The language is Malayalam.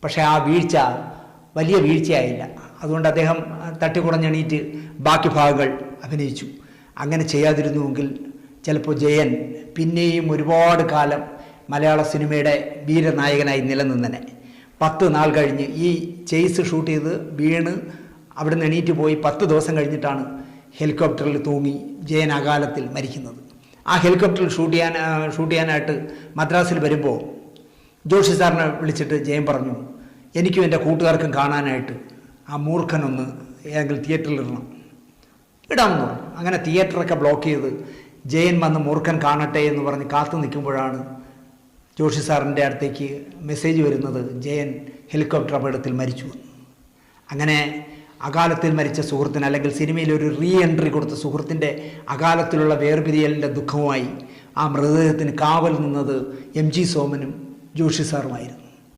പക്ഷേ ആ വീഴ്ച വലിയ വീഴ്ചയായില്ല. അതുകൊണ്ട് അദ്ദേഹം തട്ടിക്കുടഞ്ഞെണീറ്റ് ബാക്കി ഭാഗങ്ങൾ അഭിനയിച്ചു. അങ്ങനെ ചെയ്യാതിരുന്നുവെങ്കിൽ ചിലപ്പോൾ ജയൻ പിന്നെയും ഒരുപാട് കാലം മലയാള സിനിമയുടെ വീരനായകനായി നിലനിന്നനെ. 10 നാൾ കഴിഞ്ഞ് ഈ ചേസ് ഷൂട്ട് ചെയ്ത് വീണ് അവിടുന്ന് എണീറ്റ് പോയി 10 ദിവസം കഴിഞ്ഞിട്ടാണ് ഹെലികോപ്റ്ററിൽ തൂങ്ങി ജയൻ അകാലത്തിൽ മരിക്കുന്നത്. ആ ഹെലികോപ്റ്ററിൽ ഷൂട്ട് ചെയ്യാനായിട്ട് മദ്രാസിൽ വരുമ്പോൾ ജോഷി സാറിനെ വിളിച്ചിട്ട് ജയൻ പറഞ്ഞു, എനിക്കും എൻ്റെ കൂട്ടുകാർക്കും കാണാനായിട്ട് ആ മൂർഖനൊന്ന് ഏതെങ്കിലും തിയേറ്ററിൽ ഇടാമെന്ന് പറഞ്ഞു. അങ്ങനെ തിയേറ്ററൊക്കെ ബ്ലോക്ക് ചെയ്ത് ജയൻ വന്ന് മൂർഖൻ കാണട്ടെ എന്ന് പറഞ്ഞ് കാത്തു നിൽക്കുമ്പോഴാണ് ജോഷി സാറിൻ്റെ അടുത്തേക്ക് മെസ്സേജ് വരുന്നത്, ജയൻ ഹെലികോപ്റ്റർ അപകടത്തിൽ മരിച്ചു. അങ്ങനെ അകാലത്തിൽ മരിച്ച സുഹൃത്തിന്, അല്ലെങ്കിൽ സിനിമയിൽ ഒരു റീ എൻട്രി കൊടുത്ത സുഹൃത്തിൻ്റെ അകാലത്തിലുള്ള വേർപിരിയലിൻ്റെ ദുഃഖവുമായി ആ മൃതദേഹത്തിന് കാവൽ നിന്നത് MG സോമനും ജോഷി സാറുമായിരുന്നു.